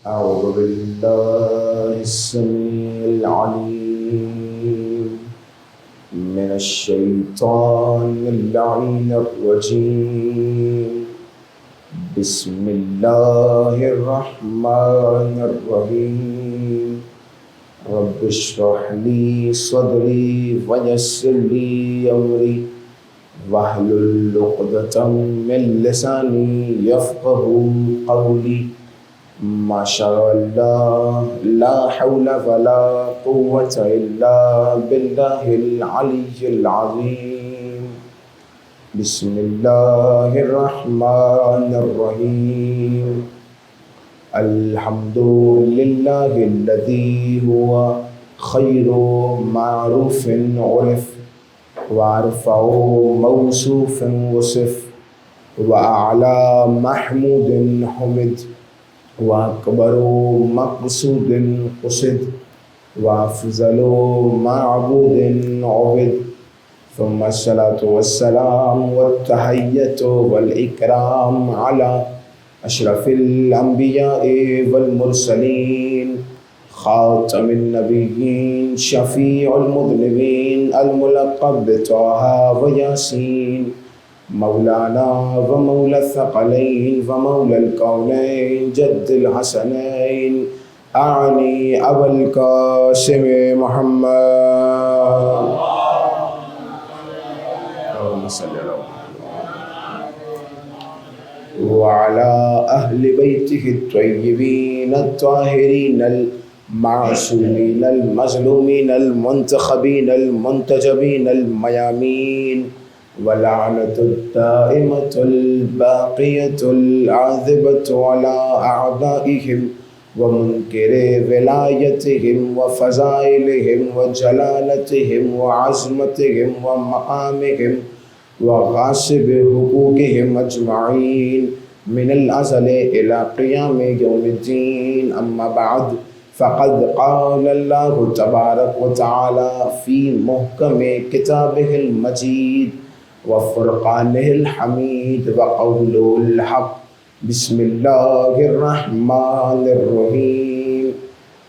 أعوذ بالله السميع العليم من الشيطان اللعين الرجيم. بسم الله الرحمن الرحيم. رب اشرح لي صدري ويسر لي أمري واحلل عقدة من لساني يفقهوا قولي. ما شاء الله لا حول ولا قوة إلا بالله العلي العظيم. بسم الله الرحمن الرحيم. الحمد لله الذي هو خير معروف عرف وأرفع موصوف وصف وأعلى محمود حمد وأكبر مقصود قصد وأفضل معبود عبد. ثم الصلاة والسلام والتحية والإكرام على أشرف الأنبياء والمرسلين خاتم النبيين شفيع المذنبين الملقب بطه وياسين مولانا ومولى الثقلين ومولى الكونين جد الحسنين أعني أبا القاسم محمد اللهم صل على وعلى أهل بيته الطيبين الطاهرين المعصومين المظلومين المنتخبين المنتجبين الميامين. ولعنة الدائمة الباقية العاذبة على أعدائهم ومنكر ولايتهم وفضائلهم وجلالتهم وعظمتهم ومقامهم وغاصب حقوقهم أجمعين من الأزل إلى قيام يوم الدين. أما بعد فقد قال الله تبارك وتعالى في محكم كتابه المجيد وفرقانه الحميد وقوله الحق. بسم الله الرحمن الرحيم.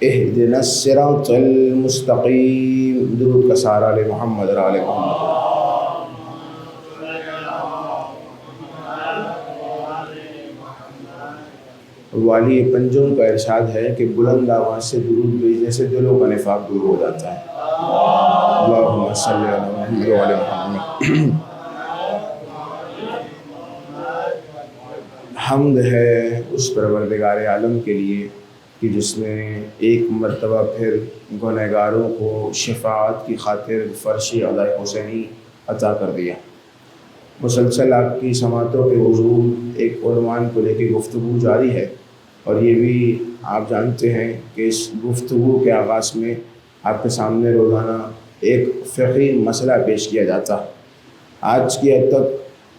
اهدنا الصراط المستقيم. درود کا سارا علی محمد اور آل محمد. والی پنجم کا ارشاد ہے کہ بلند آواز سے درود بھیجنے سے دلوں کا نفاق دور ہو جاتا ہے. اللہم صلی علی محمد و آل محمد. حمد ہے اس پروردگار عالم کے لیے کہ جس نے ایک مرتبہ پھر گنہگاروں کو شفاعت کی خاطر فرشِ عدائے حسینی عطا کر دیا. مسلسل آپ کی سماعتوں کے حضور ایک عنوان کو لے کے گفتگو جاری ہے، اور یہ بھی آپ جانتے ہیں کہ اس گفتگو کے آغاز میں آپ کے سامنے روزانہ ایک فقہی مسئلہ پیش کیا جاتا. آج کی حد تک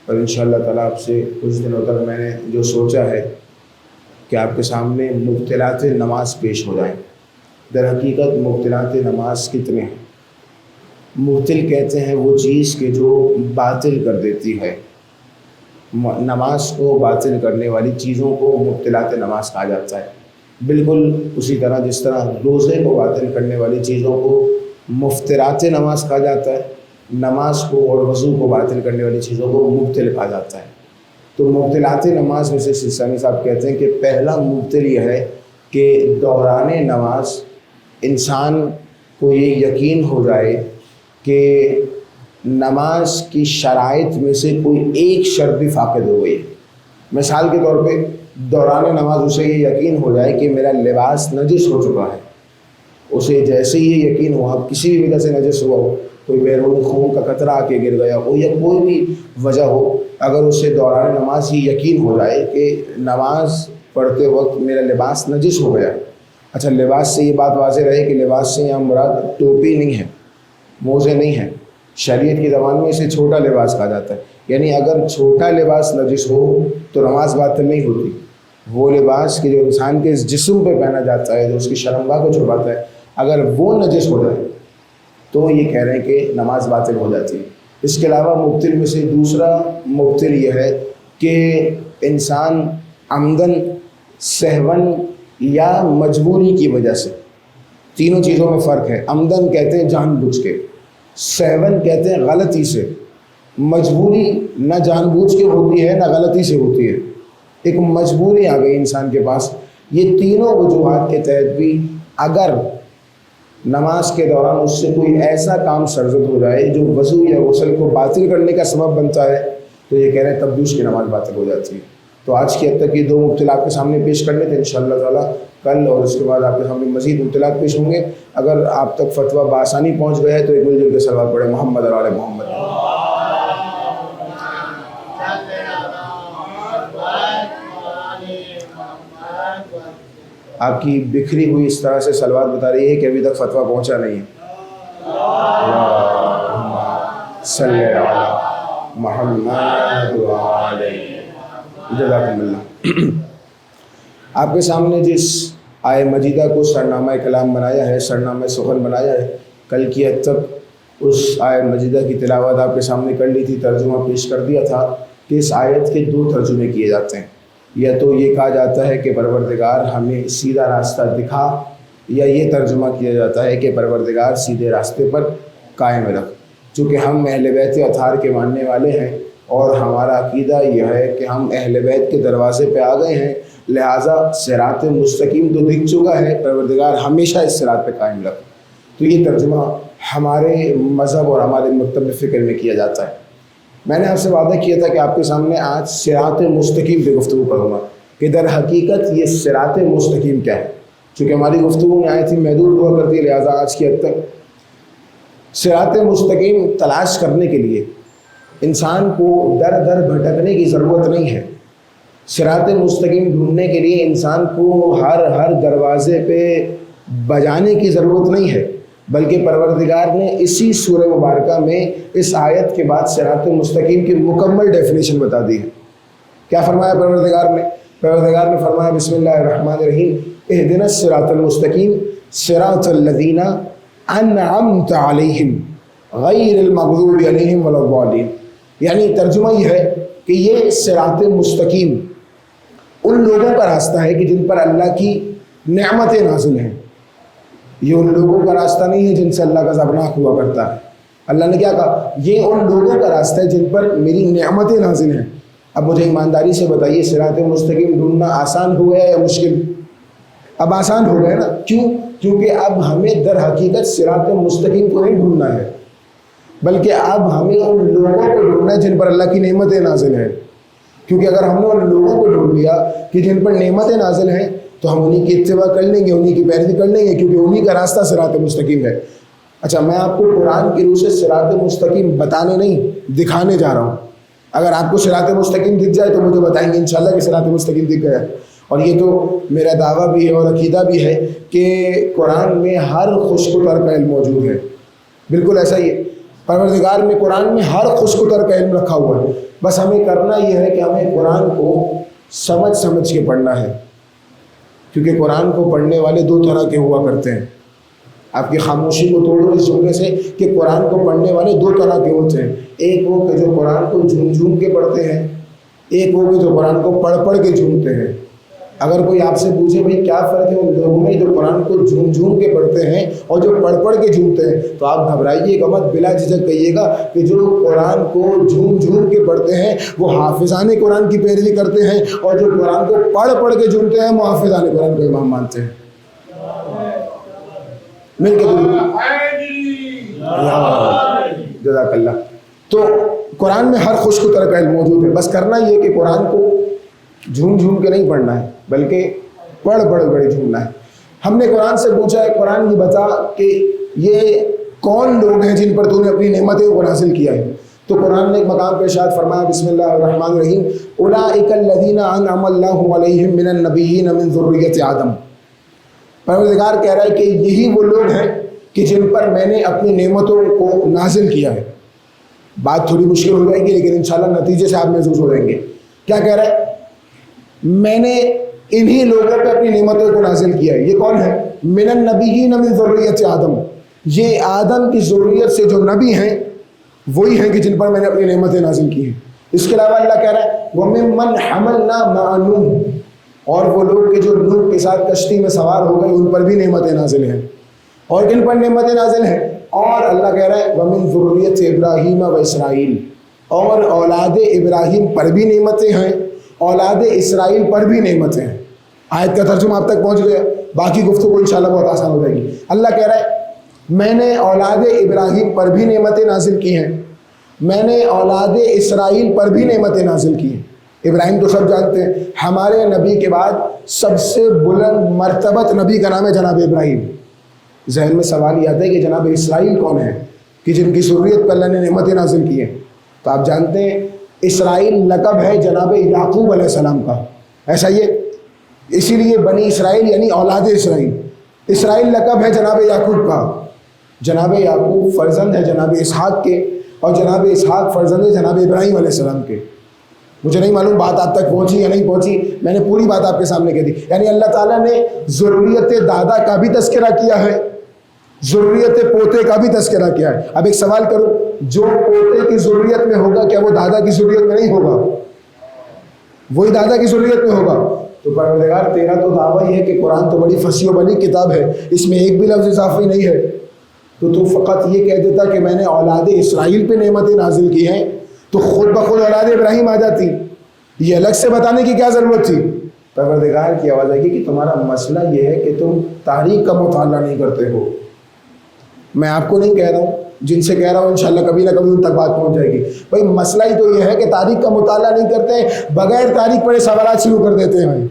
اور انشاءاللہ تعالیٰ آپ سے کچھ دنوں تک میں نے جو سوچا ہے کہ آپ کے سامنے مبطلات نماز پیش ہو جائیں. در حقیقت مبطلات نماز کتنے ہیں؟ مبطل کہتے ہیں وہ چیز کہ جو باطل کر دیتی ہے. نماز کو باطل کرنے والی چیزوں کو مبطلات نماز کہا جاتا ہے. بالکل اسی طرح جس طرح روزے کو باطل کرنے والی چیزوں کو مفترات نماز کہا جاتا ہے، نماز کو اور وضو کو باطل کرنے والی چیزوں کو مبطل کہا جاتا ہے. تو مبطلات نماز میں سے سلسانی صاحب کہتے ہیں کہ پہلا مبطل یہ ہے کہ دوران نماز انسان کو یہ یقین ہو جائے کہ نماز کی شرائط میں سے کوئی ایک شرط بھی فاقد ہو گئی. مثال کے طور پہ دوران نماز اسے یہ یقین ہو جائے کہ میرا لباس نجس ہو چکا ہے. اسے جیسے ہی یہ یقین ہوا، کسی بھی وجہ سے نجس ہوا ہو، کوئی بیرون خون کا قطرہ آ کے گر گیا ہو یا کوئی بھی وجہ ہو، اگر اسے دوران نماز ہی یقین ہو جائے کہ نماز پڑھتے وقت میرا لباس نجس ہو گیا. اچھا، لباس سے یہ بات واضح رہے کہ لباس سے یہاں مراد ٹوپی نہیں ہے، موزے نہیں ہیں. شریعت کی زبان میں اسے چھوٹا لباس کہا جاتا ہے. یعنی اگر چھوٹا لباس نجس ہو تو نماز باطل نہیں ہوتی. وہ لباس کہ جو انسان کے جسم پہ پہنا جاتا ہے، جو اس کی شرمگاہ کو چھپاتا ہے، اگر وہ نجس ہو جائے تو یہ کہہ رہے ہیں کہ نماز باطل ہو جاتی ہے. اس کے علاوہ مبتل میں سے دوسرا مبتل یہ ہے کہ انسان عمدن سہون یا مجبوری کی وجہ سے. تینوں چیزوں میں فرق ہے. عمدن کہتے ہیں جان بوجھ کے، سہون کہتے ہیں غلطی سے. مجبوری نہ جان بوجھ کے ہوتی ہے نہ غلطی سے ہوتی ہے، ایک مجبوری آ گئی انسان کے پاس. یہ تینوں وجوہات کے تحت بھی اگر نماز کے دوران اس سے کوئی ایسا کام سرزد ہو جائے جو وضو یا غسل کو باطل کرنے کا سبب بنتا ہے تو یہ کہہ رہے ہیں تب بھی اس کی نماز باطل ہو جاتی ہے. تو آج کی حد تک یہ دو مبتلا آپ کے سامنے پیش کرنے تھے. انشاءاللہ تعالیٰ کل اور اس کے بعد آپ کے سامنے مزید مبتلات پیش ہوں گے. اگر آپ تک فتویٰ بآسانی پہنچ گیا ہے تو ایک مل جل کے صلوات پڑھیں محمد اور آل محمد. آپ کی بکھری ہوئی اس طرح سے صلوات بتا رہی ہے کہ ابھی تک فتویٰ پہنچا نہیں ہے. صلی علی محمد جزاکم اللہ. آپ کے سامنے جس آئے مجیدہ کو سرنامہ کلام بنایا ہے، سرنامہ سخن بنایا ہے، کل کی حد تک اس آئے مجیدہ کی تلاوت آپ کے سامنے کر لی تھی، ترجمہ پیش کر دیا تھا کہ اس آیت کے دو ترجمے کیے جاتے ہیں. یا تو یہ کہا جاتا ہے کہ پروردگار ہمیں سیدھا راستہ دکھا، یا یہ ترجمہ کیا جاتا ہے کہ پروردگار سیدھے راستے پر قائم رکھ. چونکہ ہم اہل بیت اطہار کے ماننے والے ہیں اور ہمارا عقیدہ یہ ہے کہ ہم اہل بیت کے دروازے پہ آ گئے ہیں، لہٰذا صراط مستقیم تو دکھ چکا ہے، پروردگار ہمیشہ اس صراط پہ قائم رکھ. تو یہ ترجمہ ہمارے مذہب اور ہمارے مکتب فکر میں کیا جاتا ہے. میں نے آپ سے وعدہ کیا تھا کہ آپ کے سامنے آج صراط مستقیم پہ گفتگو کروں گا کہ در حقیقت یہ صراط مستقیم کیا ہے. چونکہ ہماری گفتگو میں آئی تھی محدود ہوا کرتی ہے، لہٰذا آج کی حد تک صراط مستقیم تلاش کرنے کے لیے انسان کو در در بھٹکنے کی ضرورت نہیں ہے. صراط مستقیم ڈھونڈنے کے لیے انسان کو ہر دروازے پہ بجانے کی ضرورت نہیں ہے، بلکہ پروردگار نے اسی سورہ مبارکہ میں اس آیت کے بعد صراط مستقیم کی مکمل ڈیفینیشن بتا دی ہے. کیا فرمایا پروردگار نے؟ پروردگار نے فرمایا بسم اللہ الرحمن الرحیم اہدنا الصراط المستقیم صراط الذین انعمت علیہم غیر المغضوب علیہم ولا الضالین. یعنی ترجمہ یہ ہے کہ یہ صراط مستقیم ان لوگوں کا راستہ ہے کہ جن پر اللہ کی نعمتیں نازل ہیں. یہ ان لوگوں کا راستہ نہیں ہے جن سے اللہ کا عذابناک ہوا کرتا ہے. اللہ نے کیا کہا؟ یہ ان لوگوں کا راستہ ہے جن پر میری نعمتیں نازل ہیں. اب مجھے ایمانداری سے بتائیے صراط مستقیم ڈھونڈنا آسان ہو گیا یا مشکل؟ اب آسان ہو گیا نا. کیوں؟ کیونکہ اب ہمیں در حقیقت صراط مستقیم کو نہیں ڈھونڈنا ہے، بلکہ اب ہمیں ان لوگوں کو ڈھونڈنا ہے جن پر اللہ کی نعمتیں نازل ہیں. کیونکہ اگر ہم نے ان لوگوں کو ڈھونڈ لیا کہ جن پر نعمتیں نازل ہیں تو ہم انہی کی اتباع کر لیں گے، انہی کی پیروی کر لیں گے، کیونکہ انہی کا راستہ صراط مستقیم ہے. اچھا، میں آپ کو قرآن کی روح سے صراط مستقیم بتانے نہیں دکھانے جا رہا ہوں. اگر آپ کو صراط مستقیم دکھ جائے تو مجھے بتائیں گے انشاءاللہ کہ صراط مستقیم دکھ گیا. اور یہ تو میرا دعویٰ بھی ہے اور عقیدہ بھی ہے کہ قرآن میں ہر خشک و تر کا علم موجود ہے. بالکل ایسا ہی ہے، پروردگار نے قرآن میں ہر خشک و تر کا علم رکھا ہوا ہے. بس ہمیں کرنا یہ ہے کہ ہمیں قرآن کو سمجھ کے پڑھنا ہے. کیونکہ قرآن کو پڑھنے والے دو طرح کے ہوا کرتے ہیں. آپ کی خاموشی کو توڑو اس جملے سے کہ قرآن کو پڑھنے والے دو طرح کے ہوتے ہیں. ایک وہ کہ جو قرآن کو جھوم کے پڑھتے ہیں، ایک وہ کہ جو قرآن کو پڑھ کے جھومتے ہیں. اگر کوئی آپ سے پوچھے بھائی کیا فرق ہے ان لوگوں میں جو قرآن کو جھوم کے پڑھتے ہیں اور جو پڑھ کے جھومتے ہیں، تو آپ گھبرائیے گا مت، بلا جھجک کہیے گا کہ جو قرآن کو جھوم کے پڑھتے ہیں وہ حافظان قرآن کی پیروی کرتے ہیں، اور جو قرآن کو پڑھ کے جھومتے ہیں وہ حافظان قرآن کو امام مانتے ہیں. مل کے جزاک اللہ. تو قرآن میں ہر خشک و تر کا علم موجود ہے. بس کرنا یہ کہ قرآن کو جھوم کے نہیں پڑھنا ہے بلکہ پڑھ کے جھومنا ہے. ہم نے قرآن سے پوچھا ہے قرآن یہ بتا کہ یہ کون لوگ ہیں جن پر تو نے اپنی نعمتوں کو حاصل کیا ہے. تو قرآن نے ایک مقام پہ ارشاد فرمایا بسم اللہ الرحمن الرحیم اولئک الذین انعم اللہ علیہم من النبیین من ذریۃ آدم. پروردگار کہہ رہا ہے کہ یہی وہ لوگ ہیں کہ جن پر میں نے اپنی نعمتوں کو نازل کیا ہے. بات تھوڑی مشکل ہو جائے گی لیکن انشاءاللہ نتیجے سے آپ محظوظ ہو جائیں گے. کیا کہہ رہا ہے؟ میں نے انہی لوگوں پہ اپنی نعمتوں کو نازل کیا ہے. یہ کون ہے؟ من النبیین من ذریۃ آدم. یہ آدم کی ذریت سے جو نبی ہیں وہی ہیں کہ جن پر میں نے اپنی نعمتیں نازل کی ہیں. اس کے علاوہ اللہ کہہ رہا ہے وَمِمَّنْ حَمَلْنَا مَعَ نُوحٍ. اور وہ لوگ کہ جو نوح کے ساتھ کشتی میں سوار ہو گئے ان پر بھی نعمتیں نازل ہیں. اور کن پر نعمتیں نازل ہیں؟ اور اللہ کہہ رہا ہے وَمِن ذُرِّيَّةِ إِبْرَاهِيمَ وَإِسْرَائِيلَ، اور اولاد ابراہیم پر بھی نعمتیں ہیں، اولاد اسرائیل پر بھی نعمتیں ہیں. آیت کا ترجمہ آپ تک پہنچ گیا، باقی گفتگو انشاءاللہ بہت آسان ہو جائے گی. اللہ کہہ رہا ہے میں نے اولاد ابراہیم پر بھی نعمتیں نازل کی ہیں، میں نے اولاد اسرائیل پر بھی نعمتیں نازل کی ہیں. ابراہیم تو سب جانتے ہیں، ہمارے نبی کے بعد سب سے بلند مرتبت نبی کا نام ہے جناب ابراہیم. ذہن میں سوال یہ آتا ہے کہ جناب اسرائیل کون ہے کہ جن کی ذریت پر اللہ نے نعمتیں نازل کی ہیں؟ تو آپ جانتے ہیں اسرائیل لقب ہے جناب یعقوب علیہ السلام کا، ایسا یہ اسی لیے بنی اسرائیل یعنی اولاد اسرائیل. اسرائیل لقب ہے جناب یعقوب کا. جناب یعقوب فرزند ہے جناب اسحاق کے، اور جناب اسحاق فرزند ہے جناب ابراہیم علیہ السلام کے. مجھے نہیں معلوم بات آپ تک پہنچی یا نہیں پہنچی، میں نے پوری بات آپ کے سامنے کہہ دی. یعنی اللہ تعالیٰ نے ذریت دادا کا بھی تذکرہ کیا ہے، ذریت پوتے کا بھی تذکرہ کیا ہے. اب ایک سوال کروں، جو پوتے کی ذریت میں ہوگا کیا وہ دادا کی ذریت میں نہیں ہوگا؟ وہی دادا کی ذریت میں ہوگا. تو پروردگار تیرا تو دعویٰ یہ ہے کہ قرآن تو بڑی فصیح و بلیغ کتاب ہے، اس میں ایک بھی لفظ اضافی نہیں ہے، تو فقط یہ کہہ دیتا کہ میں نے اولاد اسرائیل پہ نعمتیں نازل کی ہیں تو خود بخود اولاد ابراہیم آ جاتی. یہ الگ سے بتانے کی کیا ضرورت تھی؟ پروردگار کی آواز آئے گی کہ تمہارا مسئلہ یہ ہے کہ تم تاریخ کا مطالعہ نہیں کرتے ہو. میں آپ کو نہیں کہہ رہا ہوں، جن سے کہہ رہا ہوں انشاءاللہ کبھی نہ کبھی ان تک بات پہنچ جائے گی. بھائی مسئلہ ہی تو یہ ہے کہ تاریخ کا مطالعہ نہیں کرتے، بغیر تاریخ پڑھے سوالات شروع کر دیتے ہیں.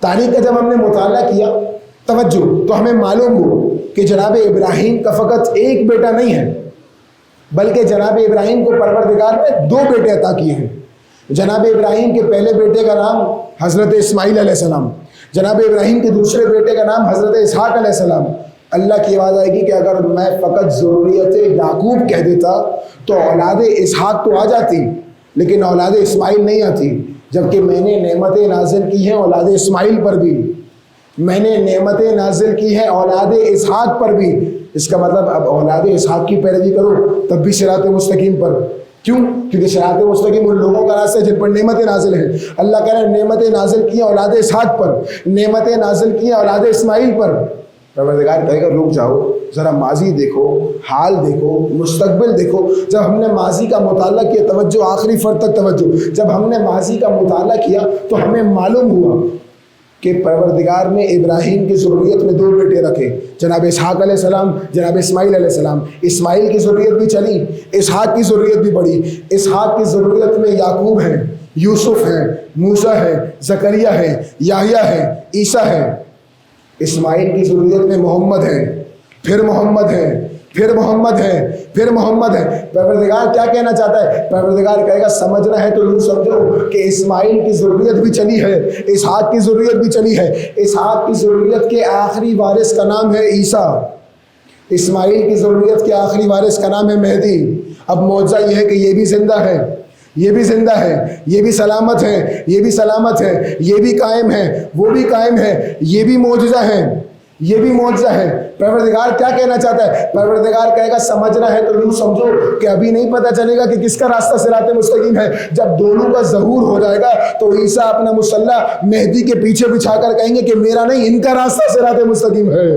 تاریخ کا جب ہم نے مطالعہ کیا توجہ تو ہمیں معلوم ہو کہ جناب ابراہیم کا فقط ایک بیٹا نہیں ہے، بلکہ جناب ابراہیم کو پروردگار نے 2 بیٹے عطا کیے ہیں. جناب ابراہیم کے پہلے بیٹے کا نام حضرت اسماعیل علیہ السلام، جناب ابراہیم کے دوسرے بیٹے کا نام حضرت اسحاق علیہ السلام. اللہ کی آواز آئے گی کہ اگر میں فقط ذریت یعقوب کہہ دیتا تو اولاد اسحاق تو آ جاتی لیکن اولاد اسماعیل نہیں آتی، جبکہ میں نے نعمتیں نازل کی ہیں اولاد اسماعیل پر بھی، میں نے نعمتیں نازل کی ہیں اولاد اسحاق پر بھی. اس کا مطلب اب اولاد اسحاق کی پیروی کرو تب بھی صراط مستقیم پر. کیوں؟ کیونکہ صراط مستقیم ان لوگوں کا راستہ ہے جن پر نعمتیں نازل ہیں. اللہ کہہ رہے ہیں نعمتیں نازل کی ہیں اولاد اسحاق پر، نعمتیں نازل کی ہیں اولاد اسماعیل پر. پروردگار کہے گا رک جاؤ ذرا، ماضی دیکھو، حال دیکھو، مستقبل دیکھو. جب ہم نے ماضی کا مطالعہ کیا، توجہ آخری فرد تک توجہ، جب ہم نے ماضی کا مطالعہ کیا تو ہمیں معلوم ہوا کہ پروردگار نے ابراہیم کی ذریت میں 2 بیٹے رکھے، جناب اسحاق علیہ السلام، جناب اسماعیل علیہ السلام. اسماعیل کی ذریت بھی چلی، اسحاق کی ذریت بھی بڑھی. اسحاق کی ذریت میں یعقوب ہے، یوسف ہے، موسیٰ ہے، زکریا ہے، یحییٰ ہے، عیسیٰ ہے. اسماعیل کی ذریت میں محمد ہے، پھر محمد ہے، پھر محمد ہے، پھر محمد ہے. پروردگار کیا کہنا چاہتا ہے؟ پروردگار کہے گا سمجھنا ہے تو یوں سمجھو کہ اسماعیل کی ذریت بھی چلی ہے، اسحاق کی ذریت بھی چلی ہے. اسحاق کی ذریت کے آخری وارث کا نام ہے عیسیٰ، اسماعیل کی ذریت کے آخری وارث کا نام ہے مہدی. اب معجزہ یہ ہے کہ یہ بھی زندہ ہے، یہ بھی زندہ ہے، یہ بھی سلامت ہے، یہ بھی سلامت ہے، یہ بھی قائم ہے، وہ بھی قائم ہے. یہ بھی معجزہ ہے، یہ بھی معجزہ ہے. پروردگار کیا کہنا چاہتا ہے؟ پروردگار کہے گا سمجھنا ہے تو یوں سمجھو کہ ابھی نہیں پتہ چلے گا کہ کس کا راستہ صراط مستقیم ہے. جب دونوں کا ظہور ہو جائے گا تو عیسیٰ اپنا مصلی مہدی کے پیچھے بچھا کر کہیں گے کہ میرا نہیں ان کا راستہ صراط مستقیم ہے.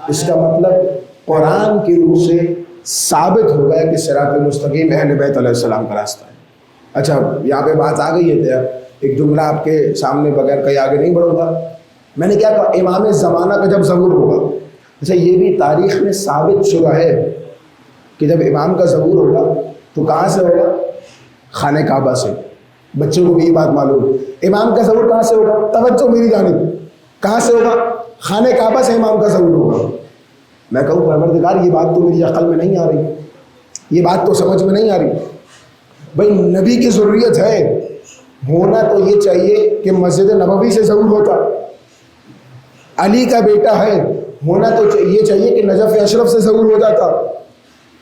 اس کا مطلب قرآن کی روح سے ثابت ہو گیا کہ صراط مستقیم اہل بیت علیہ السلام کا راستہ ہے. اچھا یہاں پہ بات آ گئی ہے، ایک جملہ آپ کے سامنے بغیر کہیں آگے نہیں بڑھوں گا. میں نے کیا کہا؟ امام زمانہ کا جب ظہور ہوگا. اچھا یہ بھی تاریخ میں ثابت شدہ ہے کہ جب امام کا ظہور ہوگا تو کہاں سے ہوگا؟ خانہ کعبہ سے. بچوں کو بھی یہ بات معلوم ہے. امام کا ظہور کہاں سے ہوگا؟ توجہ میری جانب، کہاں سے ہوگا؟ خانہ کعبہ سے امام کا ظہور ہوگا. میں کہوں پروردگار یہ بات تو میری عقل میں نہیں آ رہی، یہ بات تو سمجھ میں نہیں آ رہی. بھائی نبی کی ضروریت ہے، ہونا تو یہ چاہیے کہ مسجد نبوی سے ظہور ہوتا. علی کا بیٹا ہے، ہونا تو یہ چاہیے کہ نجف اشرف سے ظہور ہو جاتا.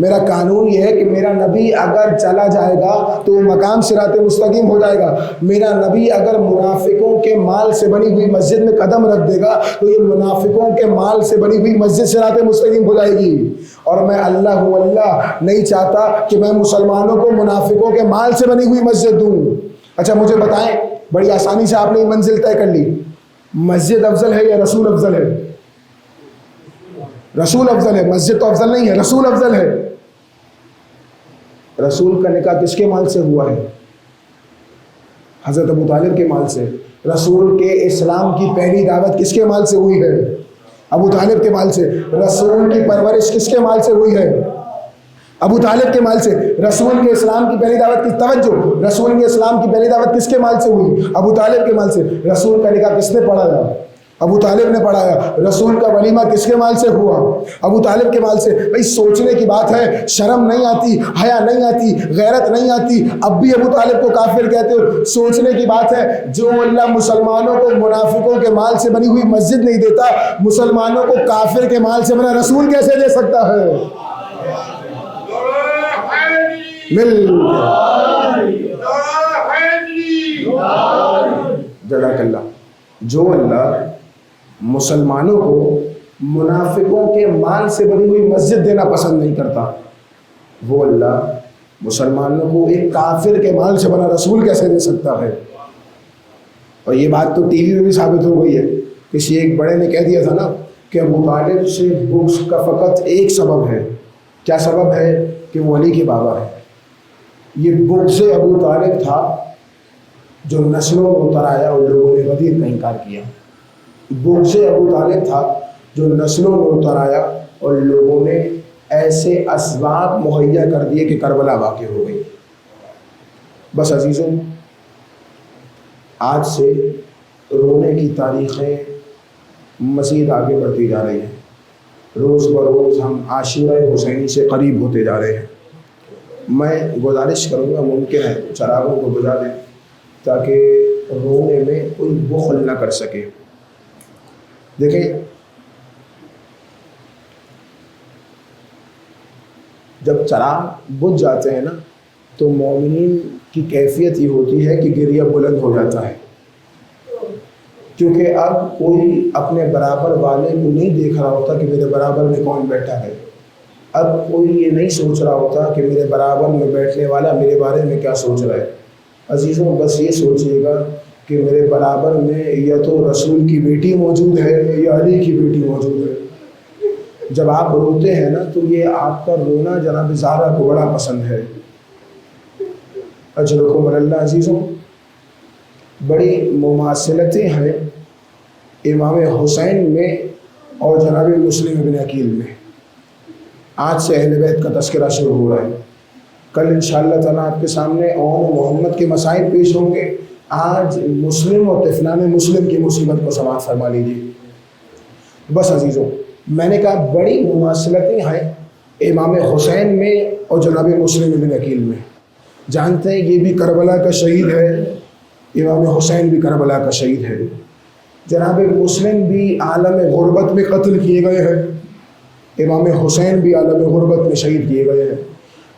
میرا قانون یہ ہے کہ میرا نبی اگر چلا جائے گا تو وہ مقام صراط مستقیم ہو جائے گا. میرا نبی اگر منافقوں کے مال سے بنی ہوئی مسجد میں قدم رکھ دے گا تو یہ منافقوں کے مال سے بنی ہوئی مسجد صراط مستقیم ہو جائے گی. اور میں اللہ نہیں چاہتا کہ میں مسلمانوں کو منافقوں کے مال سے بنی ہوئی مسجد دوں. اچھا مجھے بتائیں، بڑی آسانی سے آپ نے یہ منزل طے کر لی، مسجد افضل ہے یا رسول افضل ہے؟ رسول افضل ہے. مسجد تو افضل نہیں ہے، رسول افضل ہے. رسول کا نکاح کس کے مال سے ہوا ہے؟ حضرت ابو طالب کے مال سے. رسول کے اسلام کی پہلی دعوت کس کے مال سے ہوئی ہے؟ ابو طالب کے مال سے. رسول کی پرورش کس کے مال سے ہوئی ہے؟ ابو طالب کے مال سے. رسول کے اسلام کی پہلی دعوت کی توجہ، رسول کے اسلام کی پہلی دعوت کس کے مال سے ہوئی؟ ابو طالب کے مال سے. رسول کا نکاح کس نے پڑھایا؟ ابو طالب نے پڑھایا. رسول کا ولیمہ کس کے مال سے ہوا؟ ابو طالب کے مال سے. بھائی سوچنے کی بات ہے، شرم نہیں آتی، حیا نہیں آتی، غیرت نہیں آتی، اب بھی ابو طالب کو کافر کہتے ہو. سوچنے کی بات ہے، جو اللہ مسلمانوں کو منافقوں کے مال سے بنی ہوئی مسجد نہیں دیتا، مسلمانوں کو کافر کے مال سے بنا رسول کیسے دے سکتا ہے؟ جزاک اللہ. جو اللہ مسلمانوں کو منافقوں کے مال سے بنی ہوئی مسجد دینا پسند نہیں کرتا، وہ اللہ مسلمانوں کو ایک کافر کے مال سے بنا رسول کیسے دے سکتا ہے؟ اور یہ بات تو ٹی وی میں بھی ثابت ہو گئی ہے. کسی ایک بڑے نے کہہ دیا تھا نا کہ ابو طالب سے بغض کا فقط ایک سبب ہے. کیا سبب ہے؟ کہ وہ علی کے بابا ہے. یہ بغض ابو طالب تھا جو نسلوں میں اتر آیا اور لوگوں نے غدیر کا انکار کیا. بغض ابو طالب تھا جو نسلوں میں اتر آیا اور لوگوں نے ایسے اسباب مہیا کر دیے کہ کربلا واقع ہو گئی. بس عزیزوں، آج سے رونے کی تاریخیں مزید آگے بڑھتی جا رہی ہیں. روز بروز ہم عاشورہ حسینی سے قریب ہوتے جا رہے ہیں. میں گزارش کروں گا، ممکن ہے چراغوں کو بجھا دیں تاکہ رونے میں کوئی بخل نہ کر سکے. دیکھیں، جب چراغ بجھ جاتے ہیں نا تو مومنین کی کیفیت یہ ہوتی ہے کہ گریہ بلند ہو جاتا ہے، کیونکہ اب کوئی اپنے برابر والے کو نہیں دیکھ رہا ہوتا کہ میرے برابر میں کون بیٹھا ہے. اب کوئی یہ نہیں سوچ رہا ہوتا کہ میرے برابر میں بیٹھنے والا میرے بارے میں کیا سوچ رہا ہے. عزیزوں، بس یہ سوچیے گا کہ میرے برابر میں یا تو رسول کی بیٹی موجود ہے یا علی کی بیٹی موجود ہے. جب آپ روتے ہیں نا تو یہ آپ کا رونا جناب زہرا کو بڑا پسند ہے. اجرکم اللہ. عزیزوں، بڑی مماثلتیں ہیں امام حسین میں اور جناب مسلم بن عقیل میں. آج سے اہل بیت کا تذکرہ شروع ہو رہا ہے. کل انشاءاللہ تعالیٰ آپ کے سامنے اون محمد کے مسائل پیش ہوں گے. آج مسلم اور طفلان مسلم کی مصیبت کو سماعت فرما لیجیے. بس عزیزوں، میں نے کہا بڑی مماثلتیں ہیں امام حسین میں اور جناب مسلم بن عقیل میں. جانتے ہیں یہ بھی کربلا کا شہید ہے، امام حسین بھی کربلا کا شہید ہے. جناب مسلم بھی عالم غربت میں قتل کیے گئے ہیں، امام حسین بھی عالم غربت میں شہید کیے گئے ہیں.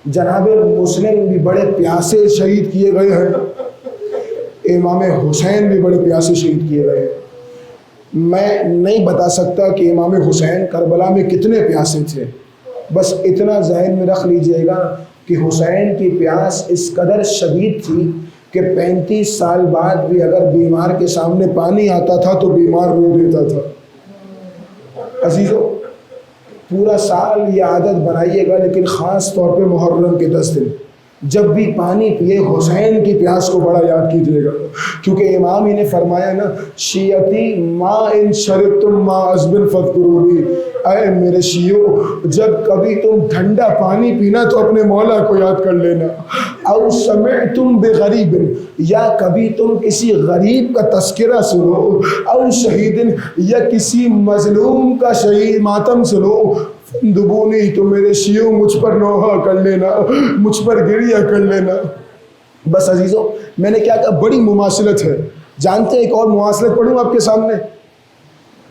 جناب مسلم بھی بڑے پیاسے شہید کیے گئے ہیں، امام حسین بھی بڑے پیاسے شہید کیے گئے ہیں. میں نہیں بتا سکتا کہ امام حسین کربلا میں کتنے پیاسے تھے، بس اتنا ذہن میں رکھ لیجئے گا کہ حسین کی پیاس اس قدر شدید تھی کہ 35 سال بعد بھی اگر بیمار کے سامنے پانی آتا تھا تو بیمار رو دیتا تھا. عزیزوں، پورا سال یہ عادت بنائیے گا، لیکن خاص طور پہ محرم کے 10 دن جب بھی پانی پیے حسین کی پیاس کو بڑا یاد کیجیے گا، کیونکہ امام ہی نے فرمایا نا، شیعتی ما ان شربتم ما عذب فاذکرونی. اے میرے شیعو، جب کبھی تم ٹھنڈا پانی پینا تو اپنے مولا کو یاد کر لینا. او سمعتم بغریب، یا کبھی تم کسی غریب کا تذکرہ سنو، او شہید، یا کسی مظلوم کا شہید ماتم سنو، دبونی، تو میرے شیعو مجھ پر نوحہ کر لینا، مجھ پر گریہ کر لینا. بس عزیزوں، میں نے کیا کہا، بڑی مماثلت ہے. جانتے ہیں ایک اور مماثلت پڑھوں آپ کے سامنے؟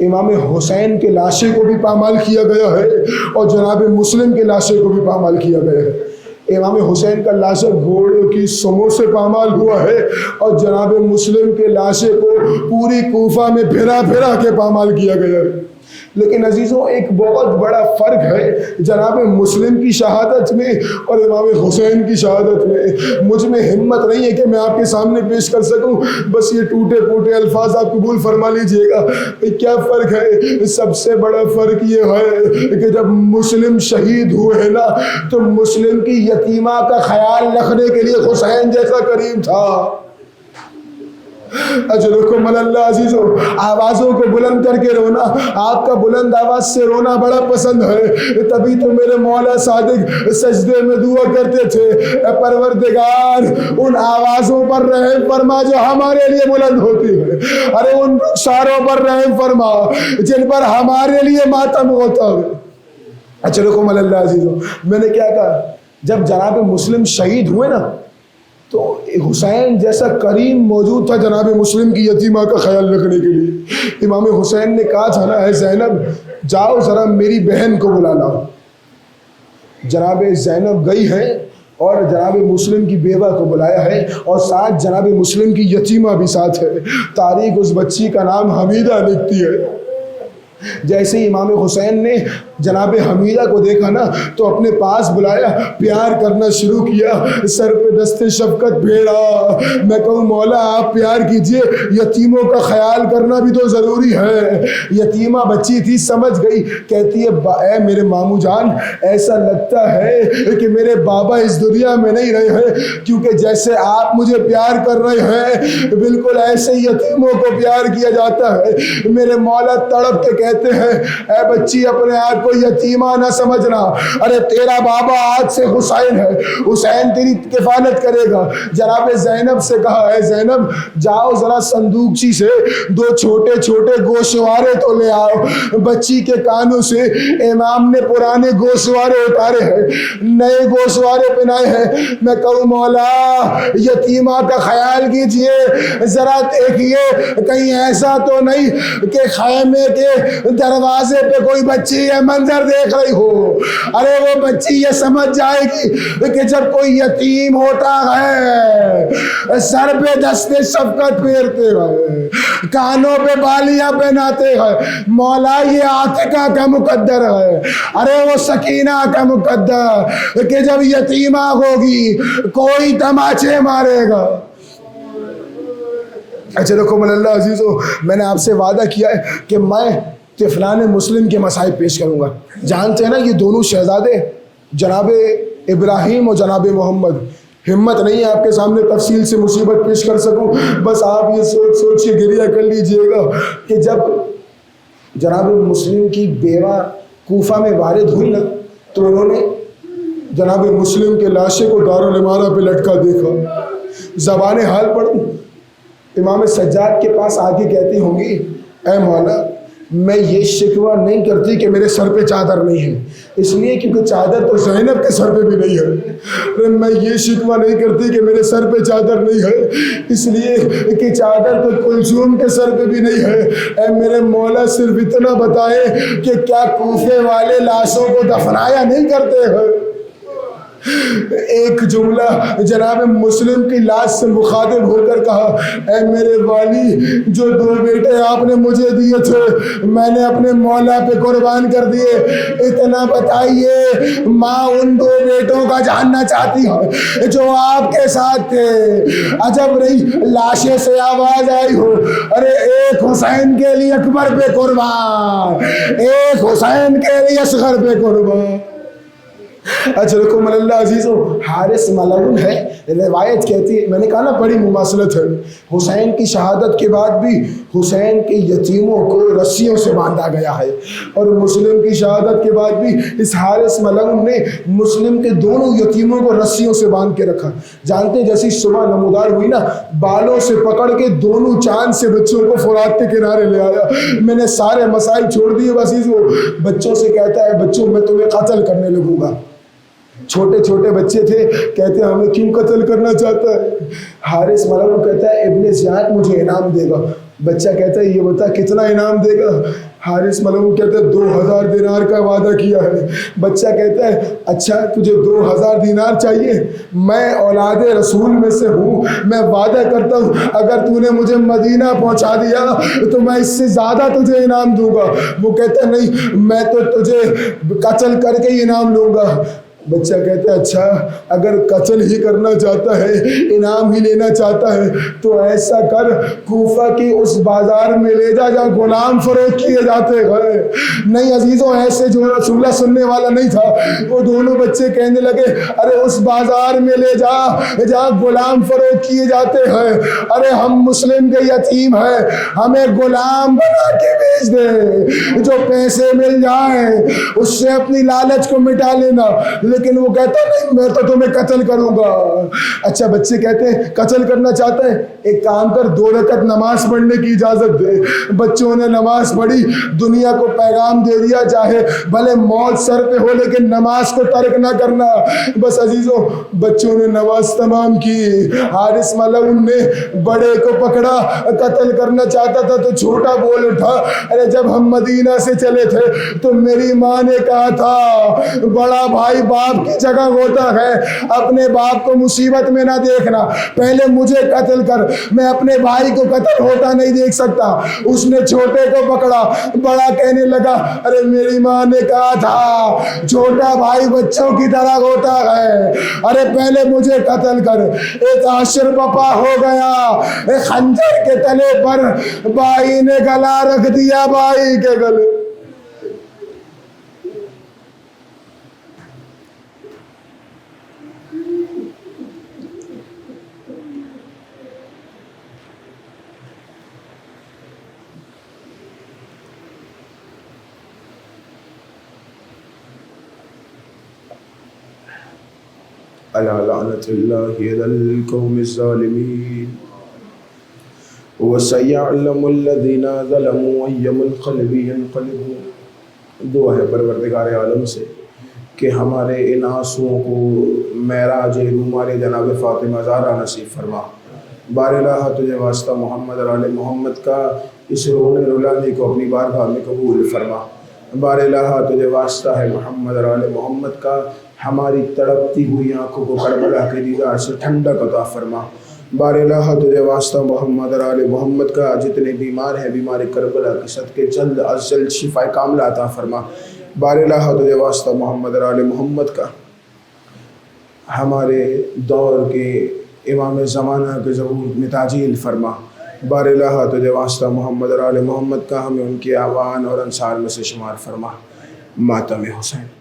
امام حسین کے لاشے کو بھی پامال کیا گیا ہے اور جناب مسلم کے لاشے کو بھی پامال کیا گیا ہے۔ امام حسین کا لاشا گھوڑوں کی سموں سے پامال ہوا ہے اور جناب مسلم کے لاشے کو پوری کوفہ میں پھرا پھرا کے پامال کیا گیا ہے۔ لیکن عزیزوں ایک بہت بڑا فرق ہے جناب مسلم کی شہادت میں اور امام حسین کی شہادت میں۔ مجھ میں ہمت نہیں ہے کہ میں آپ کے سامنے پیش کر سکوں، بس یہ ٹوٹے پھوٹے الفاظ آپ قبول فرما لیجئے گا۔ کیا فرق ہے؟ سب سے بڑا فرق یہ ہے کہ جب مسلم شہید ہوئے نا تو مسلم کی یتیمہ کا خیال رکھنے کے لیے حسین جیسا کریم تھا۔ اجرکم اللہ عزیزو، آوازوں کو بلند کر کے رونا، آپ کا بلند آواز سے رونا بڑا پسند ہے، تبھی تو میرے مولا صادق سجدے میں دعا کرتے تھے، اے پروردگار ان آوازوں پر رحم فرما جو ہمارے لیے بلند ہوتی ہے، ارے ان شاروں پر رحم فرما جن پر ہمارے لیے ماتم ہوتا ہے۔ اجرکم اللہ عزیزو، میں نے کیا کہا؟ جب جناب مسلم شہید ہوئے نا تو حسین جیسا کریم موجود تھا جناب مسلم کی یتیمہ کا خیال رکھنے کے لیے۔ امام حسین نے کہا تھا نا، اے زینب جاؤ ذرا میری بہن کو بلا لاؤ۔ جناب زینب گئی ہے اور جناب مسلم کی بیوہ کو بلایا ہے اور ساتھ جناب مسلم کی یتیمہ بھی ساتھ ہے۔ تاریخ اس بچی کا نام حمیدہ لکھتی ہے۔ جیسے ہی امام حسین نے جناب حمیدہ کو دیکھا نا تو اپنے پاس بلایا، پیار کرنا شروع کیا، سر پہ دست شفقت پھیرا۔ میں کہوں مولا آپ پیار کیجئے، یتیموں کا خیال کرنا بھی تو ضروری ہے۔ یتیمہ بچی تھی، سمجھ گئی، کہتی ہے اے میرے ماموں جان، ایسا لگتا ہے کہ میرے بابا اس دنیا میں نہیں رہے ہیں، کیونکہ جیسے آپ مجھے پیار کر رہے ہیں بالکل ایسے یتیموں کو پیار کیا جاتا ہے۔ میرے مولا تڑپ کے کہتے ہیں اے بچی اپنے آپ کو یتیمہ نہ سمجھنا، ارے تیرا بابا آج سے حسین ہے، حسین تیری کفالت کرے گا۔ جناب زینب سے کہا اے زینب جاؤ ذرا صندوقچی سے دو چھوٹے چھوٹے گوشوارے تو لے آؤ۔ بچی کے کانوں سے امام نے پرانے گوشوارے اتارے ہیں، نئے گوشوارے پہنائے ہیں۔ میں کہوں مولا یتیمہ کا خیال کیجئے، ذرا دیکھیے کہیں ایسا تو نہیں کہ خیمے کے دروازے پہ کوئی بچی یہ منظر دیکھ رہی ہو۔ ارے وہ بچی یہ سمجھ جائے گی کہ جب کوئی یتیم ہوتا ہے سر پہ دست شفقت پھیرتے ہیں، کانوں پہ بالیاں پہناتے ہیں، مولا یہ عاتقہ کا مقدر ہے، ارے وہ سکینہ کا مقدر کہ جب یتیمہ ہوگی کوئی تماچے مارے گا۔ اچھا رکھو اللہ عزیزو، میں نے آپ سے وعدہ کیا ہے کہ میں طفلان مسلم کے مصائب پیش کروں گا۔ جانتے ہیں نا یہ دونوں شہزادے جناب ابراہیم اور جناب محمد، ہمت نہیں ہے آپ کے سامنے تفصیل سے مصیبت پیش کر سکوں، بس آپ یہ سوچ سوچ کے گریہ کر لیجئے گا کہ جب جناب مسلم کی بیوہ کوفہ میں وارد ہوئی نا تو انہوں نے جناب مسلم کے لاشے کو دارالامانہ پہ لٹکا دیکھا۔ زبان حال پڑھوں، امام سجاد کے پاس آگے کہتی ہوں گی اے مولا میں یہ شکوہ نہیں کرتی کہ میرے سر پہ چادر نہیں ہے، اس لیے کیونکہ چادر تو زینب کے سر پہ بھی نہیں ہے۔ میں یہ شکوہ نہیں کرتی کہ میرے سر پہ چادر نہیں ہے، اس لیے کہ چادر تو کلثوم کے سر پہ بھی نہیں ہے۔ اے میرے مولا صرف اتنا بتائے کہ کیا کوفے والے لاشوں کو دفنایا نہیں کرتے ہیں؟ ایک جملہ جناب مسلم کی لاش سے مخاطب ہو کر کہا اے میرے والی جو دو بیٹے آپ نے مجھے دیے تھے میں نے اپنے مولا پہ قربان کر دیے، اتنا بتائیے ماں ان دو بیٹوں کا جاننا چاہتی ہے جو آپ کے ساتھ تھے۔ عجب نہیں لاشے سے آواز آئی ہو ارے ایک حسین کے لیے اکبر پہ قربان، ایک حسین کے لیے اصغر پہ قربان۔ اجرکم اللہ عزیزو، حارث ملعون ہے، روایت کہتی ہے، میں نے کہا نا بڑی مماثلت ہے، حسین کی شہادت کے بعد بھی حسین کے یتیموں کو رسیوں سے باندھا گیا ہے، اور مسلم کی شہادت کے بعد بھی اس حارث ملعون نے مسلم کے دونوں یتیموں کو رسیوں سے باندھ کے رکھا۔ جانتے ہیں جیسی صبح نمودار ہوئی نا بالوں سے پکڑ کے دونوں چاند سے بچوں کو فرات کے کنارے لے آیا۔ میں نے سارے مسائل چھوڑ دیے عزیزو، بچوں سے کہتا ہے بچوں میں تمہیں قتل کرنے لگوں گا۔ چھوٹے چھوٹے بچے تھے، کہتے ہیں ہمیں کیوں قتل کرنا چاہتا ہے؟ حارث ملعون کہتا ہے ابن زیاد مجھے انعام دے گا۔ بچہ کہتا ہے یہ بتا کتنا انعام دے گا؟ حارث ملعون کہتے ہیں 2000 دینار کا وعدہ کیا ہے. بچہ کہتا ہے اچھا تجھے 2000 دینار چاہیے؟ میں اولاد رسول میں سے ہوں, میں وعدہ کرتا ہوں اگر تو نے مجھے مدینہ پہنچا دیا تو میں اس سے زیادہ تجھے انعام دوں گا. وہ کہتا ہے نہیں, میں تو تجھے قتل کر کے ہی انعام لوں گا. بچہ کہتا ہے اچھا اگر قتل ہی کرنا چاہتا ہے, انعام ہی لینا چاہتا ہے, تو ایسا کر کوفہ کی اس بازار میں لے جا جہاں غلام فروخت کیے جاتے ہیں. نہیں عزیزوں, ایسے جو رسول اللہ سننے والا نہیں تھا. وہ دونوں بچے کہنے لگے ارے اس بازار میں لے جا جہاں غلام فروخت کیے جاتے ہیں. ارے ہم مسلم کے یتیم ہیں, ہمیں غلام بنا کے بیچ دے, جو پیسے مل جائیں اس سے اپنی لالچ کو مٹا لینا. لیکن وہ کہتا نہیں میں تو تمہیں قتل کروں گا. اچھا بچے کہتے ہیں قتل کرنا چاہتا ہے, ایک کام کر 2 رکعت نماز پڑھنے کی اجازت دے. بچوں نے نماز پڑھی, دنیا کو پیغام دے دیا چاہے بھلے موت سر پہ ہو لیکن نماز کو ترک نہ کرنا. بس عزیزوں بچوں نے نماز تمام کی. حارث ملعون نے بڑے کو پکڑا, قتل کرنا چاہتا تھا تو چھوٹا بول اٹھا ارے جب ہم مدینہ سے چلے تھے تو میری ماں نے کہا تھا بڑا بھائی باپ کی جگہ ہوتا ہے, اپنے باپ کو مصیبت میں نہ دیکھنا, پہلے مجھے قتل کر, میں اپنے بھائی کو قتل ہوتا نہیں دیکھ سکتا. اس نے چھوٹے کو پکڑا, بڑا کہنے لگا ارے میری ماں نے کہا تھا چھوٹا بھائی بچوں کی طرح ہوتا ہے, ارے پہلے مجھے قتل کر. ایک عاشر بپا ہو گیا, ایک خنجر کے تلے پر بھائی نے گلا رکھ دیا بھائی کے گلے. ألا لعنة الله على القوم الظالمين وسيعلم الذين ظلموا أي منقلب ينقلبون. دعا ہے پروردگار عالم سے کہ ہمارے ان آنسوؤں کو معراج ہمارے جناب فاطمہ زہرا نصیب فرما. بار الہ تجھے واسطہ محمد اور آل محمد کا اس رونے رلانے کو اپنی بارگاہ میں قبول فرما. بار الہ تجھے واسطہ ہے محمد اور آل محمد کا ہماری تڑپتی ہوئی آنکھوں کو کربلا کے دیدار سے ٹھنڈک عطا فرما. بار الہ تجھے واسطہ محمد اور آل محمد کا جتنے بیمار ہیں بیمار کربلا کے صدقے جلد از جلد شفا کاملہ عطا فرما. بار الہ تجھے واسطہ محمد اور آل محمد کا ہمارے دور کے امام زمانہ کے ظہور میں تعجیل فرما. بار الہ تجھے واسطہ محمد اور آل محمد کا ہمیں ان کے اعوان اور انصار میں سے شمار فرما. ماتم حسین.